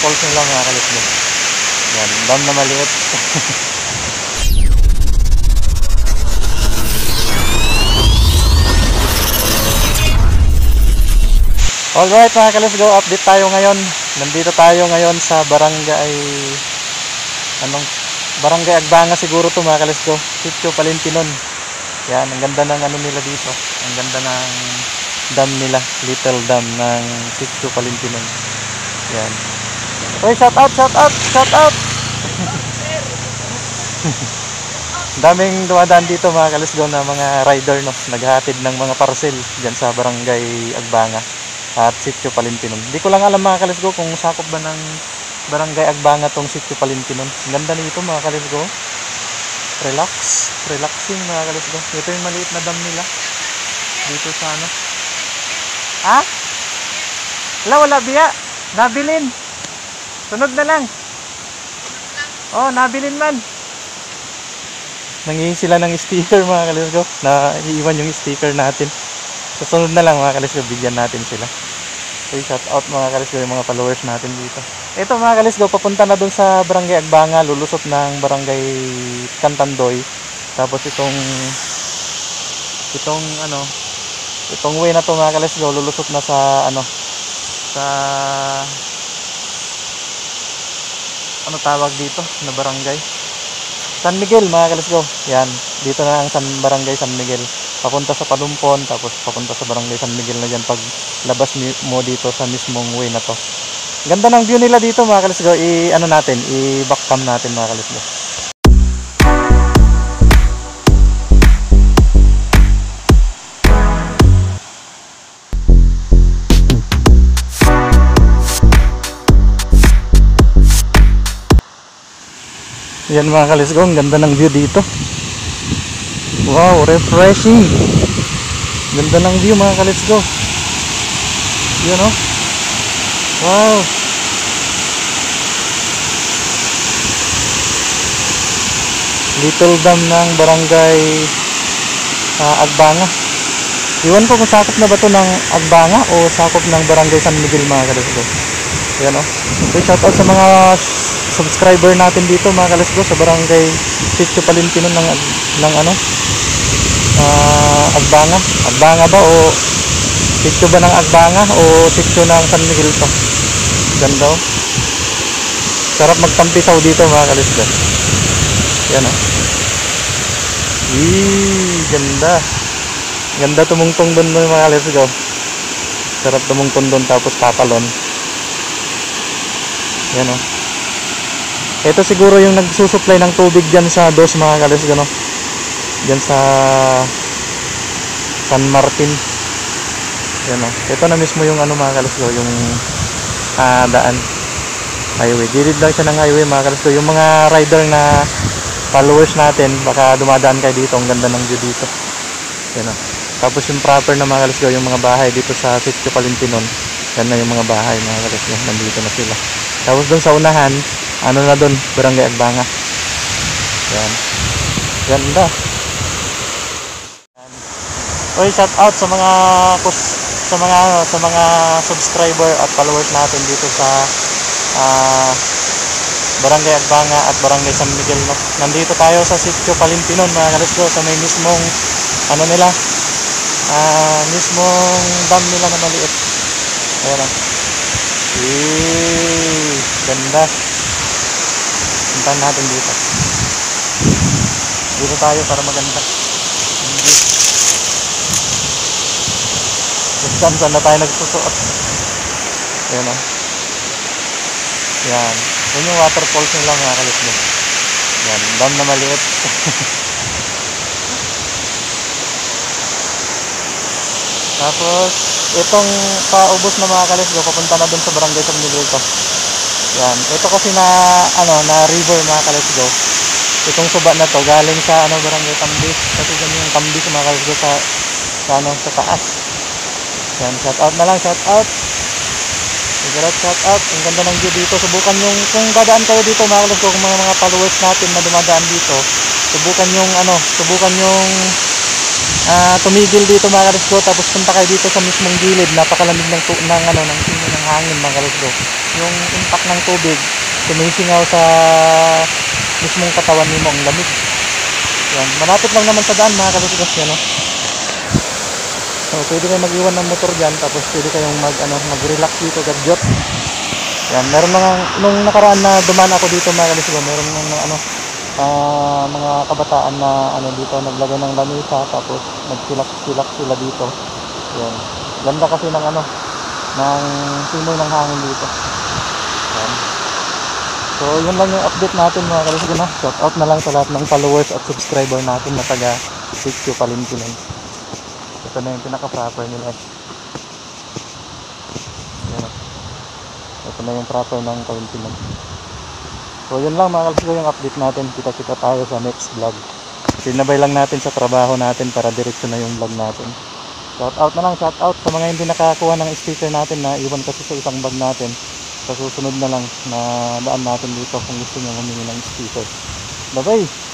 waterfalls nila mga kalisgo. Yan, dam na maliit. Alright mga kalisgo, update tayo ngayon. Nandito tayo ngayon sa barangay Barangay Agbanga siguro to mga kalisgo, Sitio Palintinon. Yan, ang ganda ng ano nila dito. Ang ganda ng dam nila, little dam ng Sitio Palintinon. Yan. Oy, shout out, shout out, shout out. Daming dumadaan dito mga kalisgo na mga rider, no, naghahatid ng mga parcel diyan sa Barangay Agbanga at Sitio Palintinon. Hindi ko lang alam mga kalisgo kung sakop ba ng Barangay Agbanga tong Sitio Palintinon. Ganda nito mga kalisgo. Relaxing mga kalisgo. Ito yung maliit na dam nila dito sa ano. Ah? Wala biya. Nabilin. Sunod na lang. Oh, nabilin man. Nangihingi sila ng sticker mga kalisgo. Na iiwan yung sticker natin. Sa sunod na lang mga kalisgo, bigyan natin sila. Okay, shout out mga kalisgo yung mga followers natin dito. Ito mga kalisgo, papunta na dun sa Barangay Agbanga, lulusot ng Barangay Cantandoy. Tapos itong way na to mga kalisgo, lulusot na sa ano tawag dito na barangay? San Miguel mga kalisgo. Yan, dito na ang Barangay San Miguel. Papunta sa Palumpon, tapos papunta sa Barangay San Miguel na dyan pag labas mo dito sa mismong way na to. Ganda ng view nila dito mga kalisgo. I-back cam natin mga kalisgo. Yan mga kalisgo, ang ganda ng view dito. Wow, refreshing. Ganda ng view mga kalisgo. Yan oh. Wow. Little dam ng Barangay Agbanga. Iwan ko kung sakop na ba ito ng Agbanga o sakop ng Barangay San Miguel mga kalisgo. Yan o. So shout out sa mga subscriber natin dito mga kalisgo sa Barangay Sitio Palintinon ng Agbanga. Agbanga ba o sitio ba ng Agbanga o sitio ng San Miguel to? Ganda o. Sarap magtampisaw dito mga kalisgo. Yan o. Ganda. Ganda tumungtong doon mga kalisgo. Sarap tumungtong doon tapos tatalon. Yan o. Ito siguro yung nagsusupply ng tubig dyan sa dos mga kalisgo, no? Dyan sa San Martin. Yan o. Ito na mismo yung mga kalisgo, yung daan. Highway. Gilid lang siya ng highway mga kalisgo. Yung mga rider na followers natin, baka dumadaan kayo dito. Ang ganda ng view dito. Yan o. Tapos yung proper na mga kalisgo, yung mga bahay dito sa Sitio Palintinon. Yan na yung mga bahay mga kalisgo. Nandito na sila. Tapos doon sa unahan, na doon, Barangay Agbanga. Yan. Ganda. Oy, shout out sa mga subscriber at followers natin dito sa Barangay Agbanga at Barangay San Miguel, no? Nandito tayo sa Sitio Palintinon mga kalisgo, sa may mismong mismong dam nila na maliit. Ayan o. Ganda. Puntahan natin dito. Dito tayo para maganda. Saan na tayo nagsusuot. Ayan o. Yan. Yan yung waterfalls nila mga kalisgo. Yan. Dam na maliit. Tapos itong paubos na mga kalisgo, papunta na dun sa Barangay San Miguel to. Yan. Ito kasi na river mga kalisgo. Itong suba na to galing sa Barangay Tambis. Kasi ganyan yung Tambis mga kalisgo sa taas. Yan, shout out na lang, shout out. Shout out. Ang ganda ng view dito. Subukan yung, kung dadaan kayo dito mga kalisgo, kung mga followers natin na dumadaan dito, subukan yung tumigil dito mga kalisgo, tapos punta kayo dito sa mismong gilid. Napakalamig ng sino ng hangin mga kalisgo. Yung impact ng tubig sumisingaw sa mismong katawan mo, ang lamig. Yan, malapit lang naman sa daan mga kalisgo yan, no? So pwede kayong mag-iwan ng motor dyan, tapos pwede kayong mag-relax dito, gadyot. Yan, meron mga, nung nakaraan na dumaan ako dito mga kalisgo, meron mga mga kabataan na dito naglagay ng lamisa, tapos nagsilak-silak sila dito. Yan, ganda kasi ng ng simoy ng hangin dito. Yan. So yun lang yung update natin mga kalisgo, na shout out na lang sa lahat ng followers at subscriber natin na taga Sitio Palimpinan. Ito na yung pinaka-proper nila. Yan. Ito na yung proper ng Palimpinan. So yun lang mga kalisgo yung update natin. Kita-kita tayo sa next vlog. Sinabay lang natin sa trabaho natin para diretso na yung vlog natin. Shout out na lang, shout out sa mga hindi nakakuha ng sticker natin na iwan kasi sa isang bag natin. Sa susunod na lang na daan natin dito kung gusto nyo humingi ng sticker. Bye bye!